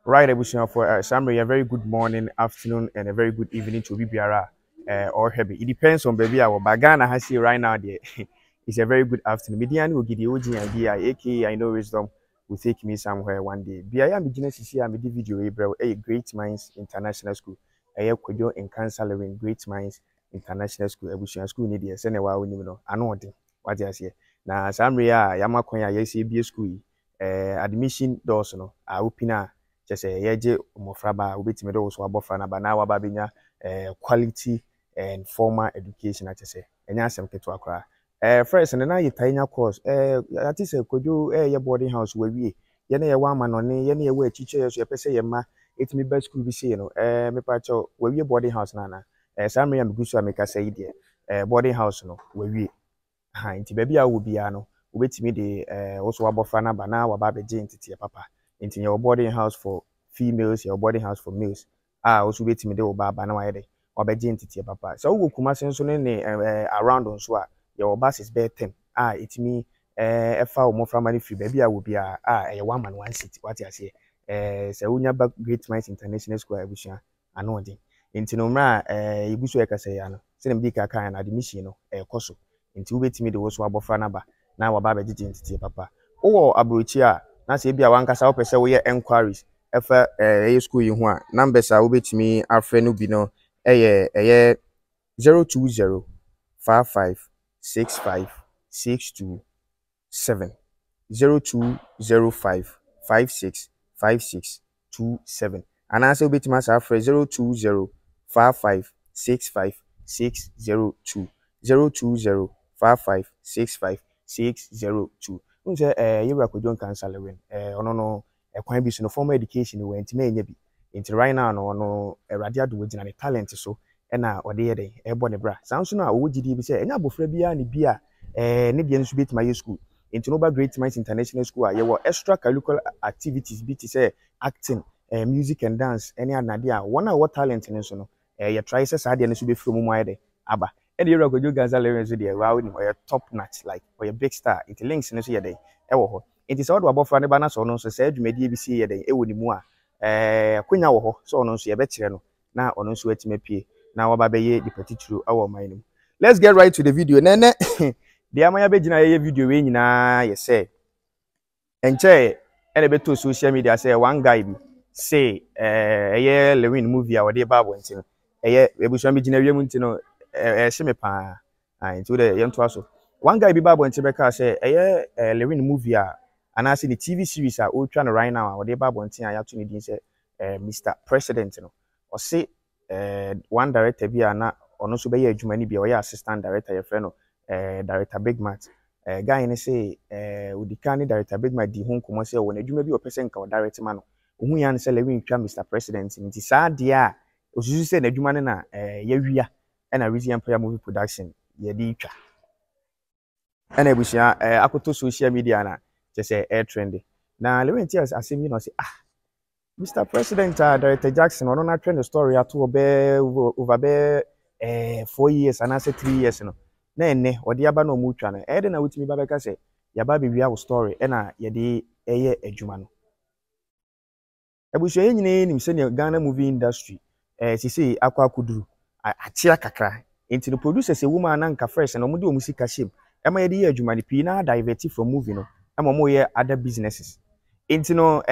Right, Ebusian, for summary, a very good morning, afternoon, and a very good evening to BBR or Heavy. It depends on baby. Our Bagana has here right now. There, it's a very good afternoon. Median will give the OG and BI, aka I know wisdom will take me somewhere one day. BI am beginners to see I'm the video, a Great Minds International School, a Kwadwo Nkansah Lilwin Great Minds International School, Ebusian School, Nidia, Sene, wow, I know what I say. Now, summary, Yamakoya, yes, BS school, admission doors, no, I open just say yeje umofraba ubetime do so abofra na ba na waba benya quality and formal education at say enya asem keto akra first na yitanya course ati say Kwadwo ye boarding house we wie ye na ye wa ama no ne ye na ye wa achiche ye so ye pese ye ma etimi ba school bi say no me pa cho we wie boarding house na na samre ya migusu ameka say de boarding house no we wie ha nti ba bia wo bia no ubetimi de wo so abofra na ba na waba beje ntete papa into your boarding house for females, your boarding house for males. Also wait me do baba na why or be entity papa. So we kuma senso ne around on so your bus is bed 10. It me fa mo from money free baby I will be one man one city. What I say so unya back Great Minds International School abusua ano din. Into no mra ibuso e kasa ya no. Se dem di ka kan na admission no koso. Into wait me do so abofra na ba na wa ba be entity papa. O abrochi a na se bia wankasa wo pese wo ye enquiries efa school yi ho a numbers a wo betimi afre no bi no eye 02055656227 0205565627 anase wo betimi asa afre 02055655602 02055655602 unse yewra Kwadwo Nkansah Lilwin ono no kwan bi so no formal education we ntime enya bi nti right now no no erade ado wogina ne talent so na ode ye den ebo ne bra sanso na owo gidi bi se enya abofra bia ne bia ne de nso betima ye school nti no ba Great Minds International School a ye wo extra curricular activities bi ti say acting music and dance any anade a one a what talent ne so no ye try say saa de ne so be from mu aye de aba e de yewra Kwadwo Nkansah Lilwin so de wow ni or top notch like or big star it links ne so ye de wo ho nti so do abofra ne ba na so no so say adwumadi bi si ye den e wo ni mu a akonya wo ho so no so ye be kire no na ono nso atime pie na waba be ye dipatituru awo man nim. Let's get right to the video nene de amaya be gina ye video we nyina ye say enche ene be to social media say one guy bi say ye Lilwin movie a wode babo nti no ebuso am gina wiem nti no hye me pa nti de ye nto aso one guy bi babo nti be ka say Lilwin movie a anase the TV series a o twa no right now a wode babo nti a ya to ni din say Mr. President no o say one director bi na ono so be ye adwuma ni bi o ye assistant director ye frɛ no director Big Mat guy ni say udika ni director Big Mat di ho nkomo say wona adwuma bi o pese nka o direct ma no ohun ya ni say Lilwin twa Mr. President nti saa de a osusu say na adwuma ne na ye wia na Weezy Empire movie production ye di twa na ebusia akoto social media na je say air trend na Lilwin ti asem yi no say Mr. President, Director Jackson, on a trend story at over 4 years and I said 3 years. No, ne, or the Abano Muchana. Eden, with me, Babaka say, Yababi, we have a story, and yadi a Jumano. I wish any name senior Ghana movie industry, she say, Aqua Kudu, a chia kakra. Into the producers, a woman, Anka fresh, and Omudu Musika ship. Am I the Jumani Pina diverted from moving? I'm a more other businesses. Inti no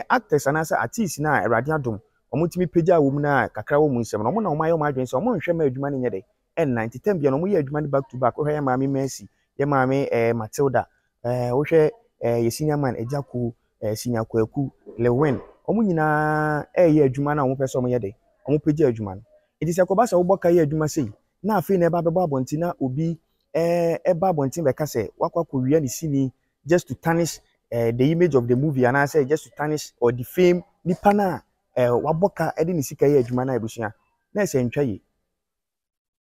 actors anasa artists na erade adom omutimi pagya wo mu na kakra wo mu nsem no mo na omaye omadwen so mo nhwe ma adwuma ne nyede en 90 bia no mo ye adwuma ne back to back wo hwe maami Mercy ye maami Matilda wo hwe ye senior man Ejaku senior Kwaku Lilwin omo nyina ye adwuma na wo pese omo yede omo pagya adwuma no it se koba se wo boka ye adwuma sei na afi na eba bebo abonti na obi eba abonti be ka se wakwa ko wia ne sini just to tarnish the image of the movie and I say just to tarnish or defame nipa na waboka edi ni sika ye adwuma na ebusua na ese ntwa yi.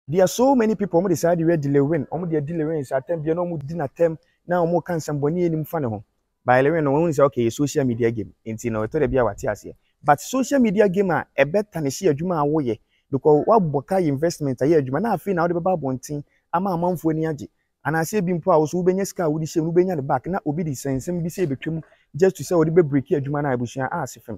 There are so many people who decide we Lilwin omo de Lilwin sa tem bia no omo di na tem na omo kan samboni enim fa ne ho by Lilwin no won say okay social media game enti no to de bia wate ase but social media game a e better ne shi adwuma awo ye because waboka investment aye adwuma na afi na wo de baba bontin ama amanfo ni age and I say bimpo a wo so benya ska wo di shem no benya the back na obi di sensem bi say betwem just to say wo di be break adwuma na abusua asefem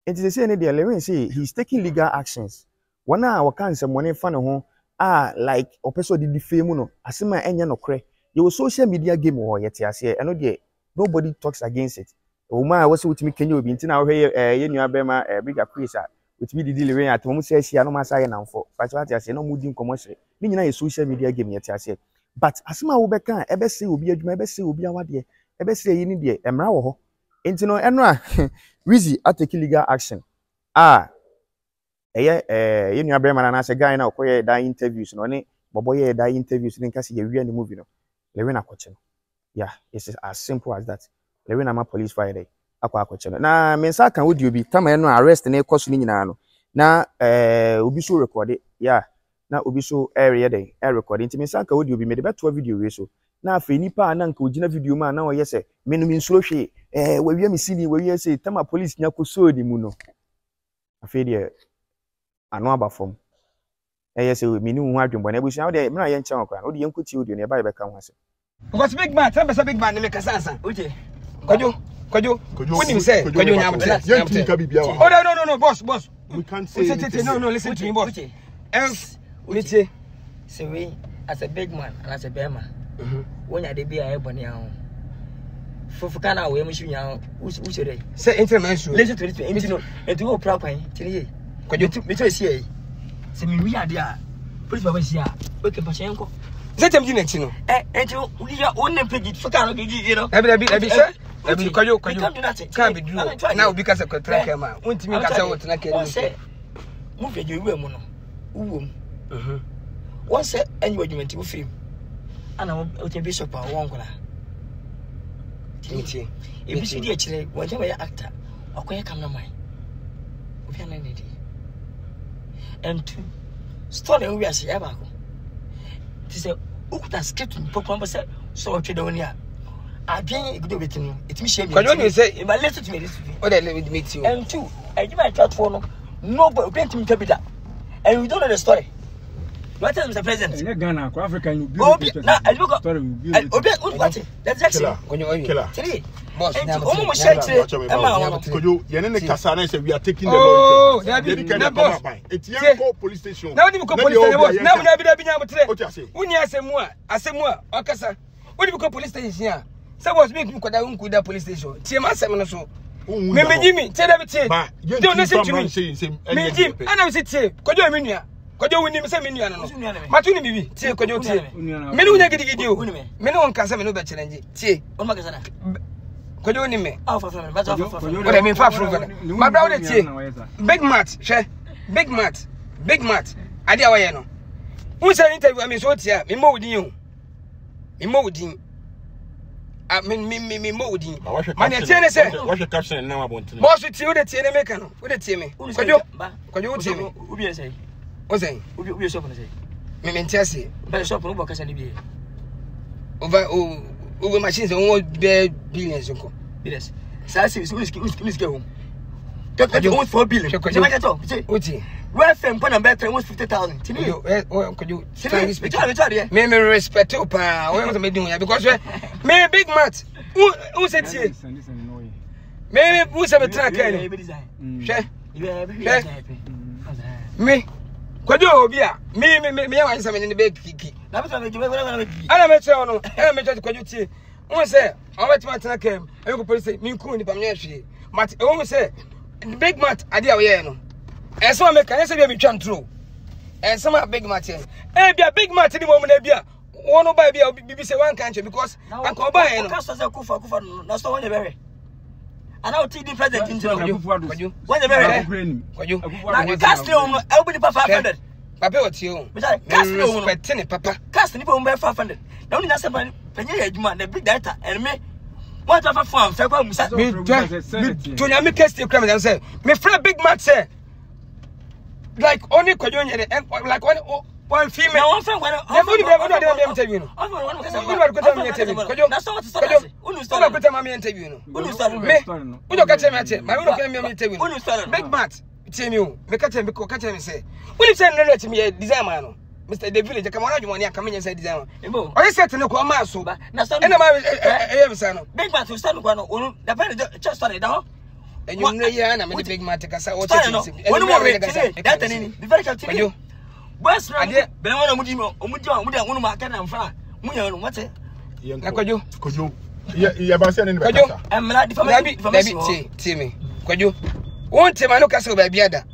It is saying the Lilwin say he's taking legal actions. One hour can some money fan home like opeso di fame no asema enya no kre. You social media game or yet here and no nobody talks against it. Oma was with me Kenya be ntina ahwe ye nua bema bigger quiz with me the Lilwin at mom say she no masa na mfo. But what I say no mudi nkomo ni nyina ye social media game yet here. But asema wo beka ebe say obi adwuma ebe say obi awade ebe say yi ni de emra wo ho. Enti no eno a Weezy take legal action. You know, Breman and guy now, die interviews, no, boy, die interviews, then cast ye the movie, no. Lilwin a question. Yeah, it's as simple as that. Lilwin a police Friday. Aqua question. Na, Mensaka would you be come and arrest and a cost no. Na, Ubiso recorded, yeah. Na Ubiso area day, air recording. Mensaka would you be made about 12 video so. Na, Finipa and Uncle Gina video man now, yes, minimum slow she, where we are missing, where you say, Tama police nyako so di muno. A failure. Ano aba form say me ni hu adwon bona ebusu na de me na ye nche okra o de yenkuti o de ne ba be ka ho ase because big man tell me say big man me kasa ansa oje Kwadwo when you say Kwadwo nyamte oh no boss we can't say no listen to me boss else we say we as a big man and as a bear when you dey be a ebony ahun fufuka na we mu shunya who should say intermention listen to it no enti wo pra kwan tiri Kwadwo me to see se me wi ade a police baba see a we ke passion ko say tem di nti no enti we ya onne page fuka no gigi no abi say abi Kwadwo can be do na obi ka say contract ma untimi ka say wotna ka ni say mu page wi mu no uwom won say any argument wo film ana o tem bishop a won kola timi e bi sidi a kire won je ya actor akoye cameraman obi ana ne di and two story we are say about it say ukuta script pokon say so twe da woni a adwen igudo betinu it me share me Kwadwo say if I listen to me this o dey let me you and two I give my chat for no nobody don't me kabida and we don't know the story what is Mr. President in Ghana ko Africa you build na I look story what that's actually killer three boss na mo share Kwadwo ye ne kasa na say we are taking the oh na boss etian ko police station na woni ko police station boss na mo na bi nya motre o ti ase woni asemu a okasa woni ko police station a say boss me kwada unku da police station tie ma asem no so me Jimmy tie da bi tie don't listen to me me Jim ana we tie Kwadwo me nua Kwadwo woni me say me nua no matu ni bibi tie Kwadwo tie me ni unya gidigidi o me ni won kasa me no be challenge tie on ma kasa na Kwadwo ni me ah for but o de me fa fro my brother tie big mat ade awaye no who say interview me so tie me mo odin o me mo odin me mo odin man e tie ne say what your caption na wabontin boss tie o de tie ne make no o de tie me Kwadwo tie me ubi say o say ubi shop na say me mentia say be shop no bo kasa ni bi over machines on billions ko billions say we home get almost 4 billion say make talk say oti where fam pon am better almost 50,000 tini Kwadwo me respect you pa we me do ya because me big mat who say tie me who say betra kan me Kwadwo obi a me ya wan say me ne be kiki na betra me ana me tell no ana me tell Kwadwo tie who say o betima tena kam e go police me nku ni pam nya hwe mat e won say big mat ade a we ye no e so me kan say be me twam tro e so ma big mat e bia big mat ni mo na bia won ba bia bibi say one country because anko ba ye no ka so say kufa na so won ye be ana o ti di president in Kwadwo won ye be Kwadwo na cast on everybody pa 500 papa o ti o cast on respect ni papa cast ni pa 500 na woni na say penye ya adwuma na big data and me what of farm say kwa musa me to nya me cast kram dem say me friend big mat say like only Kwadwo nyere like one female one friend when only be interview no Kwadwo na so what story unu story unu kweta me interview no unu story me unu ka tell me ate my unu ka me interview unu story big mat tell me o me ka tell me say unu say no let me design man no Mr. The village come on adwon aka me say design o ye set ne ko ma so na so na ma e be say no big mat to stand kwa no unu the pen just story da ho And you know, yeah, and I'm a big matter. Kasa, what's it? One more way, that's an enemy. Be very careful. You. What's right? But I want to Mudimo, we don't want to mark and fire. What's it? Could you? Yeah, but saying I'm not for me. Timmy. Could you? Won't him, I know Castle by Biada.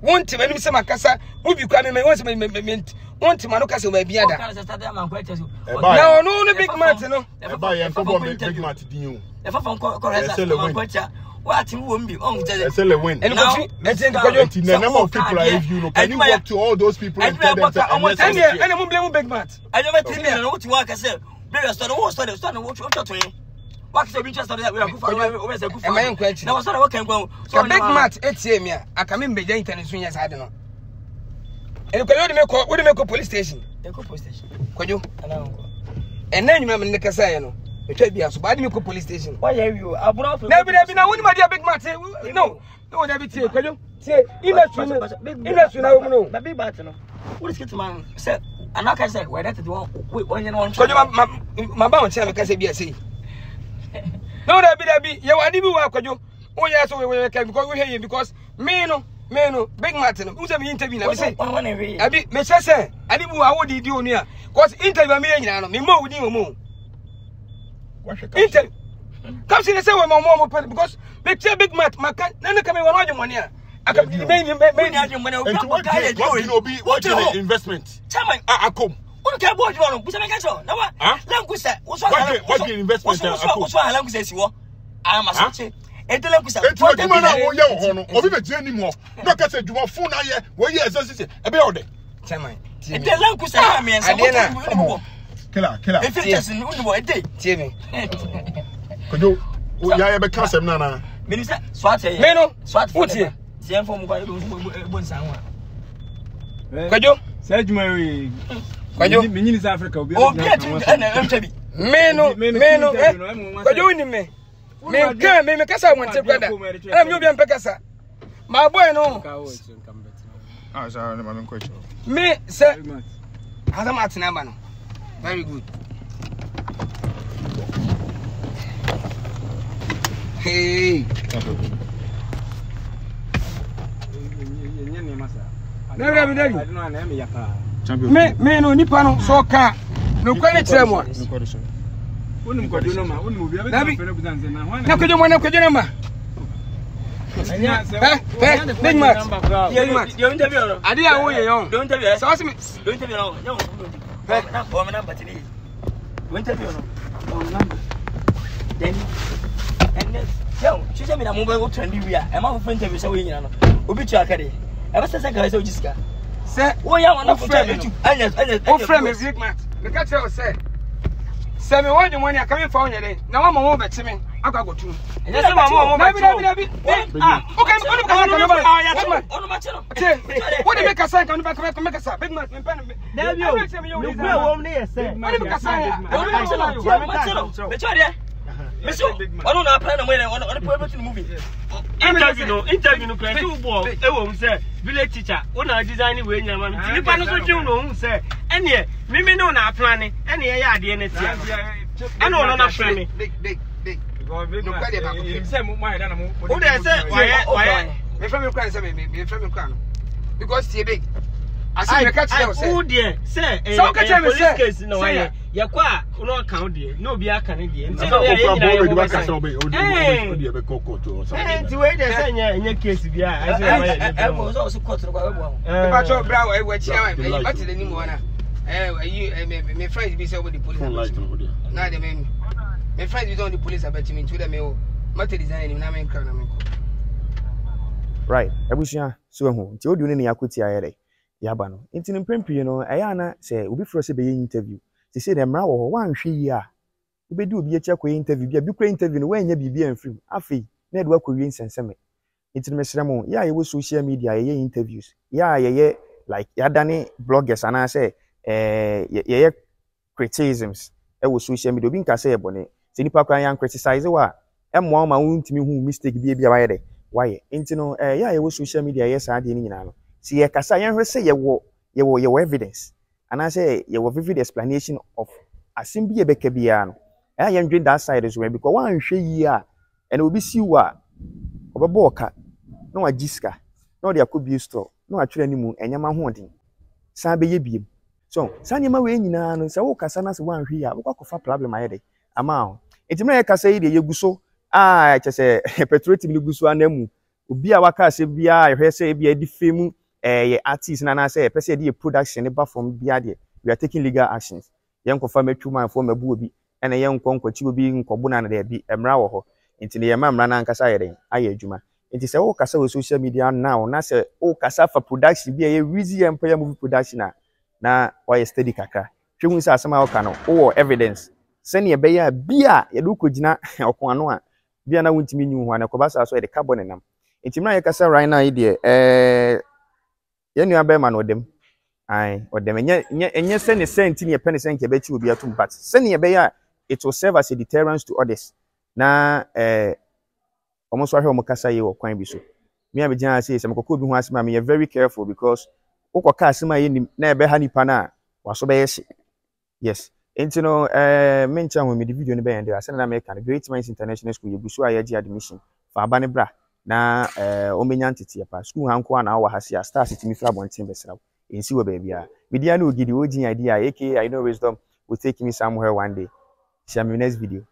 Won't him, and some Cassa, who you come in, once a mint. Want to Manokas by Biada. No, big matter, no. Big matter, you. If I found correct, what you won't be on the win. And the number of people I have, you know, can you walk to all those people and tell them that I'm not blame big mat. I never tell you what you want to say. Bigger started watch to you. What's the interest of that? We are my question. Now, what can go? So, big mat, it's here. I come in by internet soon as I don't know. And you can only make a police station. Police station. Could you? And then you remember the Casayano. It should be a Subadico police station. Why are you? I brought never been a woman, my dear big mat. No, never say, could you say, in that big battle. What is it, man? Said, and like I said, where that one, when you want my bounce, I can say, BSC. No, that be, you are the work, could you? Oh, yes, we can go here because me no. Big Martin, who's an interview? I say, I be, Mr. Say, I didn't know what did you near. Cause interview me more with you. Interview. Come see the same with my mom because big mat, my can't come in 100 money. I can be what is investment? I come. What can board you on? What's my catch on? No, Langusa, what's what investment? What's what Langusa you are? I am a such. And the language anymore. No, because you want phone here, where you are about it. And the language I mean, killer. If it doesn't know what day, Timmy. Could you? I have a custom, Nana. Minister, Swat, Meno, Swat, what's here? Same from Guayabon. Could you? Said Mary. Could you? Minis Africa. Oh, Meno, could you in me? Me can't make us. I want to brother. I'm you being Pecasa. My boy, no. Ah, sorry, I'm quite sure. Me, sir. As a Martin, very good. Hey, me no Nipano, so car. No credit someone. Big Matt. You interview. I did away young. Don't tell you. So ask me. Don't tell you. No. Not for number today. Interview. Number. Then and yo, she said me that mobile trendy we are. I'm out for interview so we know. Obi chakade. Ever since I got so Jessica. Say, oh yeah, one of friend. Oh friend is Big Matt. The catch say. Say me want the money I come for you. Now I'm over to me. I got go to. And that's my mom. Okay, what do you make a sign? Can you make a big man? I don't know plan on the prohibited movie. Interview no plan two ball. They won't say village teacher. When I design it with your man, you know, say, and yeah, maybe no not planning, and yeah, I didn't. I know not planning. Big. Why? Because it's big. I say, oh dear, say, so police case no way. Ya kwa no account there. No be account there. Nti no ya nti we dey say nya case bia. I say we so court no kwa we bo. Ba cho bra we chia we. What the name one na? Me friends be say with the police. Na dey me. Me friends be on the police about me to them me matter design na me crown na me. Right. Ebusia so ho. Nti odi ne yakoti ayere. Yaba no. Nti ne mpempie no eya na say obi fro se be interview. They say the mra wo wan hwe yi a obedu obi eche kwa interview bia bi kwa interview no wanya bibia mfrim afei na edu akwa nsenseme intime mesremo ya ye social media ye interviews ya ye like ya dane bloggers ana say ye criticisms wo social media obi nka say ye bone se nipa kwa yan criticize wa emwa ma wuntimi hu mistake bia wa ye de why intino ya ye social media ye sa de ni nyina no si ye kasa yan hwe say ye wo evidence. And I say, you have vivid explanation of a simple Becabiano. I am doing that side as well because one share and will be see what obebo oka na wagiska na ode akobie store na watwere ni mu enyama hoden san beye biem so san nyama we nyina no se wo kasa na se wanhwe ya wo kwakofa problem ayede ama etimre ye kasa yi de yeguso chese petrolative ni guso anamu obi a waka ase bia ehwe se bia di femu ye artist na na se pese de production ne ba from bia de we are taking legal actions yen kofa matwu man fo mabu obi ene yen nkwankwachi obi nkobu na de bi emra wo ho nti ne ye mamra na nkasa yede aye adwuma nti se wo kasa we social media now na se wo kasa fa production bia ye Weezy Empire movie production na why steady kakra hwehun se asema wo ka no wo evidence sene ye beya bia ye do kogina okon ano a bia na wontimi nyu ho na kobasa so ye de carbon nam nti mra ye kasa right now ide ye nua be ma no dem ai odem enye sene senti ne pene senke be chi obi atum but sene ye beya it will serve as a deterrence to others na omo so ahwe omo kasa ye wo kwan bi so me a be gina say se mekoko bi ho asema me very careful because ukoka asema ye nim na ebe ha nipa na waso be yeshi yes enti no mencha ho me di video ni be yende asena na me kan Great Minds International School ye busu ayeji admission fa aba ne bra na omenya ntete ya pa school hanko na wa hase a stars timi fra bonten besra ensi wo ba bia media na ogidi ogin idea aka I know wisdom will take me somewhere one day see you in my next video.